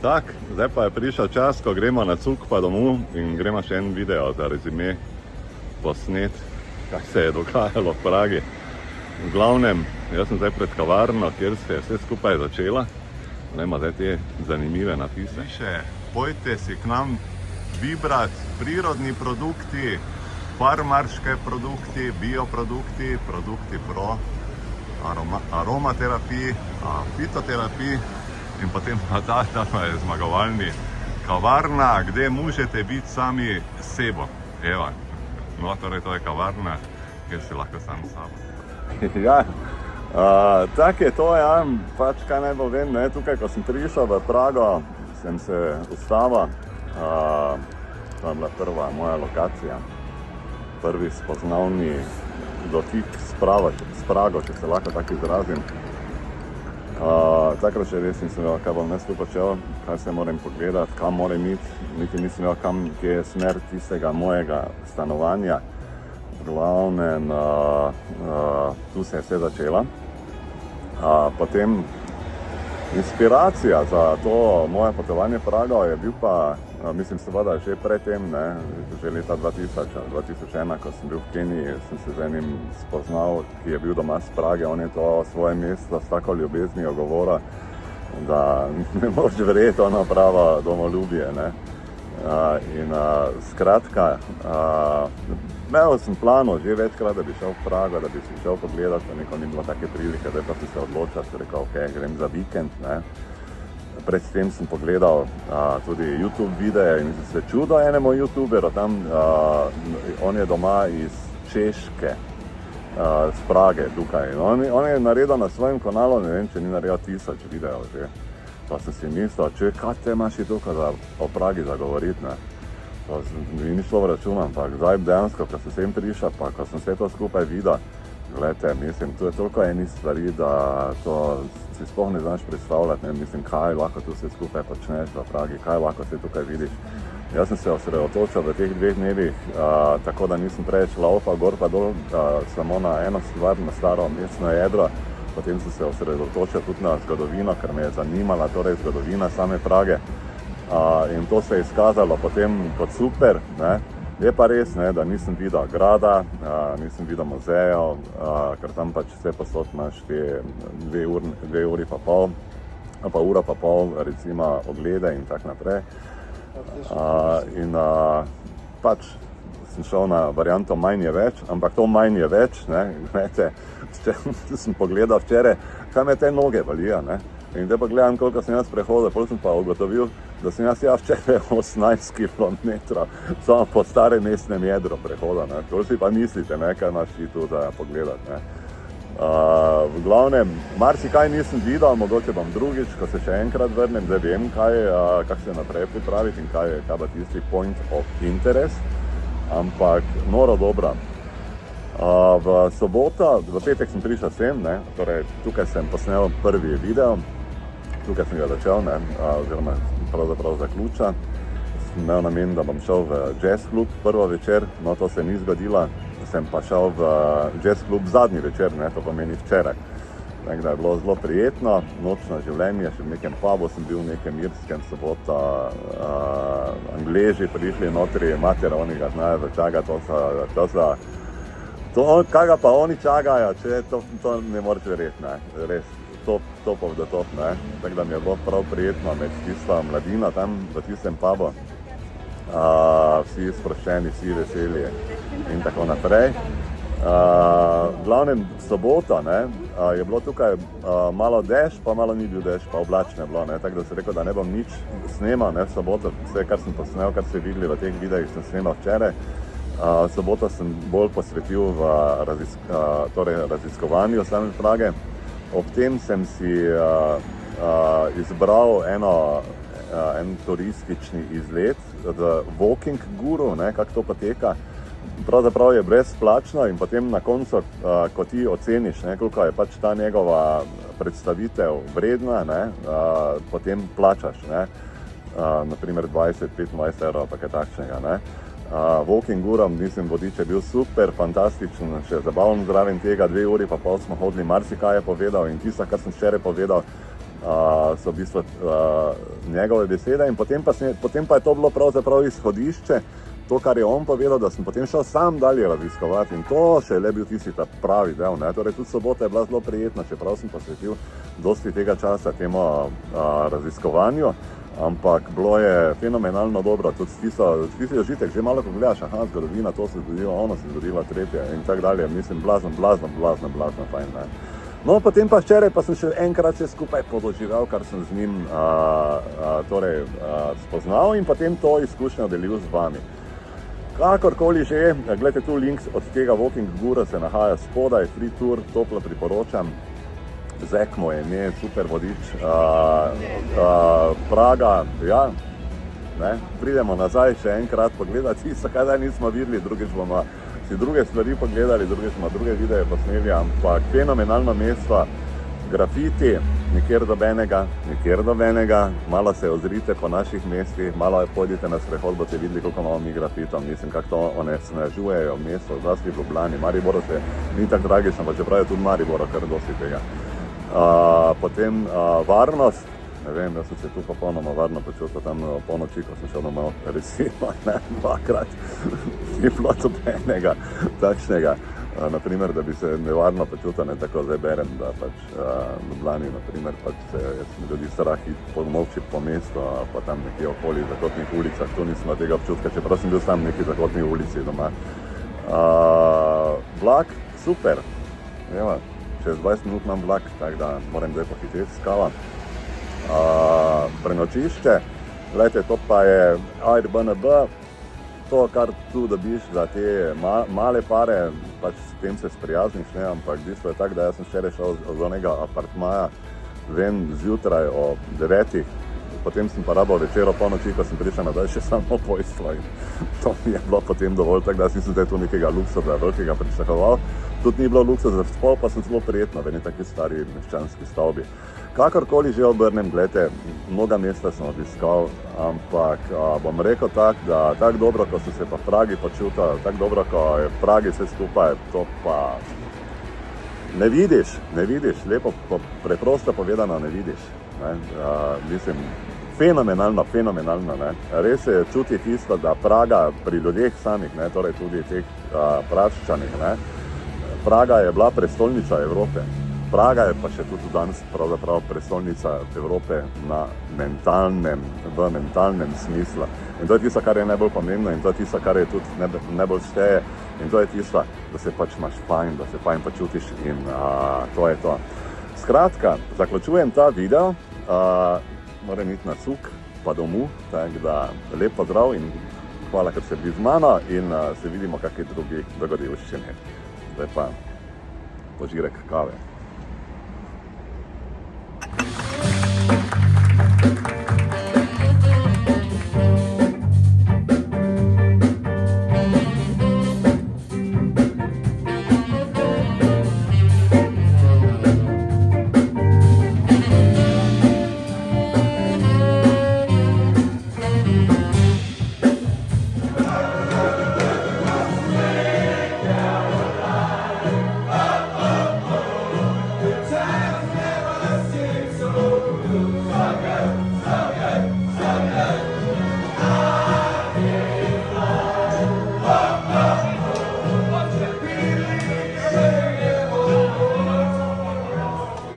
Tak, zdaj pa je prišel čas, ko gremo na cuk pa domov in gremo še en video za rezime posnet, kaj se je dogajalo v Pragi. V glavnem, jaz sem zdaj pred kavarno, kjer se je vse skupaj začela. Glejmo zdaj te zanimive napise. Piše, pojďte si k nam vybrat prírodni produkti, farmarske produkti, bioprodukti, produkti pro aromaterapiji, fitoterapiji in potem ta je zmagovalni kavarna, kde možete biti sami s sebo. Evo, no torej to je kavarna, kjer si lahko sam s sabo. Ja, tak je to, ja, pač kaj naj povem, ne, tukaj ko sem prišel v Prago, sem se ustavil, to je bila prva moja lokacija, prvi spoznavni dotik s Prago, če se lahko tako izrazim. Takrat še res nisem vedel, kaj bom jaz tu počel, kaj se moram pogledati, kam moram iti, niti nisem vedel, kje je smer tistega mojega stanovanja. V glavnem, tu se je vse začela. Potem inspiracija za to moje potovanje v Prago je bil pa, mislim seveda že predtem, ne, že leta 2001, ko sem bil v Keniji, sem se z enim spoznal, ki je bil doma z Prage, on je to svoje mesto s tako ljubeznijo govora, da ne moš verjeti, ono pravo domoljubje, ne. Skratka, imel sem plano že večkrat, da bi šel v Prago, da bi si šel pogledati, pa nikoli ni bilo take prilike, zdaj pa sem se odločil, sem rekel, ok, grem za vikend, ne. Predtem sem pogledal tudi YouTube videe in sem se čudil enemu YouTuberu tam, on je doma iz Češke, z Prage tukaj. On je naredil na svojem kanalu, ne vem, če ni naredil 1000 videov že. Pa sem si mislil, kaj te imaš i tukaj o Pragi zagovoriti, ne. To mi ni šlo v račun, ampak zdaj dejansko, ko sem sem prišel, pa ko sem vse to skupaj videl, gledajte, mislim, tu je toliko enih stvari, da to si sploh ne znaš predstavljati, ne, mislim, kaj lahko tu vse skupaj počneš v Pragi, kaj lahko vse tukaj vidiš. Jaz sem se osredotočil v teh 2 dnevih, tako da nisem preveč laufal gor pa dol, samo na eno stvar, na staro mestno jedro. Potem sem se osredotočil tudi na zgodovino, ker me je zanimala torej zgodovina same Prage. In to se je izkazalo potem kot super, ne. Je pa res, ne, da nisem videl grada, nisem videl muzejev, ker tam pač vse posod imaš te 2 uri pa pol, pa ura pa pol, recimo, oglede in tak naprej. Pač sem šel na varianto manj je več, ampak to manj je več, ne, gledajte, sem pogledal včeraj, kaj me te noge valijo, ne. In zdaj pa gledam, koliko sem jaz prehodil, potem sem pa ugotovil, da sem jaz včeraj 18 kilometrov samo po starem mestnem jedru prehodil, ne. To si pa mislite, ne, kaj imaš ti tu za pogledati, ne. V glavnem, marsikaj nisem videl, mogoče bom drugič, ko se še enkrat vrnem, zdaj vem, kako se naprej pripraviti in kaj pa tisti point of interest, ampak noro dobra. V soboto, v petek sem prišel sem, ne, torej tukaj sem posnel prvi video, tukaj sem ga začel, ne, oziroma pravzaprav zaključil. Sem imel namen, da bom šel v jazz klub prvo večer, no to se ni zgodilo, sem pa šel v jazz klub zadnji večer, ne, to pomeni včeraj. Tako da je bilo zelo prijetno, nočno življenje, še v nekem pubu sem bil, v nekem irskem soboto, Angleži prišli notri, mater, oni ga znajo začakati, kaj ga pa oni čakajo, če to ne moreš verjeti, ne, res, top of the top, ne, tako da mi je bilo prav prijetno med tisto mladino tam v tistem pubu, vsi sproščeni, vsi veseli in tako naprej. V glavnem soboto, ne, je bilo tukaj malo dež, pa malo ni bil dež, pa oblačno je bilo, ne, tako da sem rekel, da ne bom nič snemal, ne, v soboto, vse kar sem posnel, kar ste videli v teh videih, sem snemal včeraj. Soboto sem bolj posvetil v raziskovanju same Prage. Ob tem sem si izbral en turistični izlet z Walking Guru, ne, kako to poteka. Pravzaprav je brezplačno in potem na koncu, ko ti oceniš, ne, koliko je pač ta njegova predstavitev vredna, ne, potem plačaš, ne, naprimer 20-25 evrov, pa kaj takšnega, ne. Walking Gurom, mislim, vodič je bil super, fantastičen, še zabavno zraven tega, 2 uri pa pol smo hodili, marsikaj je povedal in tisto, kar sem včeraj povedal, so v bistvu njegove besede in potem pa je to bilo pravzaprav izhodišče, to, kar je on povedal, da sem potem šel sam dalje raziskovati in to še je le bil tisti ta pravi del, ne. Torej tudi sobota je bila zelo prijetna, čeprav sem posvetil dosti tega časa temu raziskovanju, ampak bilo je fenomenalno dobro, tudi tisti užitek, že malo ko gledaš, aha, zgodovina, to se je zgodilo, ono se je zgodilo, tretje in tak dalje, mislim, blazno fajn, ne. No, potem pa včeraj pa sem še enkrat vse skupaj podoživel, kar sem z njim spoznal in potem to izkušnjo delil z vami. Kakorkoli že, gledajte tu link od tega Walking Guru se nahaja spodaj, free tour, toplo priporočam. Zek mu je ime, super vodič, Praga, ja, ne, pridemo nazaj še enkrat pogledati, tisto, kaj nismo videli, drugič bomo si druge stvari pogledali, drugič bomo druge videe posneli, ampak fenomenalno mesto, grafiti, nikjer dobenega, malo se ozrite po naših mestih, malo pojdite na sprehod, boste videli, koliko imamo mi grafitov, mislim, kako to onesnažujejo mesto, zlasti v Ljubljani, Mariboru se ni tako tragično, pa čeprav je tudi Mariboru kar dosti tega. Potem varnost, ne vem, jaz sem se tu popolnoma varno počutil tam po noči, ko sem šel domov, recimo, ne, dvakrat, ni bilo dobenega takšnega, naprimer, da bi se nevarno počutil, ne tako zdaj berem, da pač v Ljubljani, naprimer, pač se ljudi strah iti po noči po mestu, pa tam nekje okoli zakotnih ulicah, tu nismo tega občutka, čeprav sem bil sam v neki zakotni ulici doma. Vlak, super, evo. Čez 20 minut imam vlak, tako da moram zdaj pohiteti s kava. Prenočišče, gledajte, to pa je Airbnb, to, kar tu dobiš za te male pare, pač s tem se sprijazniš, ne, ampak v bistvu je tako, da jaz sem včeraj šel z onega apartmaja ven zjutraj o 9, potem sem pa rabal večer o polnoči, ko sem prišel nazaj še samo pojstvo in to mi je bilo potem dovolj, tako da sem zdaj tu nekega luksuza velikega pričakoval. Tudi ni bilo luksuza v spol, pa sem zelo prijetno v eni taki stari meščanski stavbi. Kakorkoli že obrnem, gledajte, mnoga mesta sem obiskal, ampak bom rekel tako, da tako dobro, ko sem se pa v Pragi počutil, tako dobro, ko je v Pragi vse skupaj, to pa ne vidiš, lepo, preprosto povedano ne vidiš. Ne? Mislim, fenomenalno, ne. Res se čuti tisto, da Praga pri ljudeh samih, ne, torej tudi teh Praščanih, ne. Praga je bila prestolnica Evrope. Praga je pa še tudi danes pravzaprav prestolnica Evrope v mentalnem smislu. In to je tisto, kar je najbolj pomembno in to je tisto, kar je tudi najbolj šteje. In to je tisto, da se pač imaš fajn, da se fajn počutiš in to je to. Skratka, zaključujem ta video, moram iti na cuk pa domov, tako da lep pozdrav in hvala, ker ste bili z mano in se vidimo kakšni drugi dogodivščini. Zdaj pa požirek kave.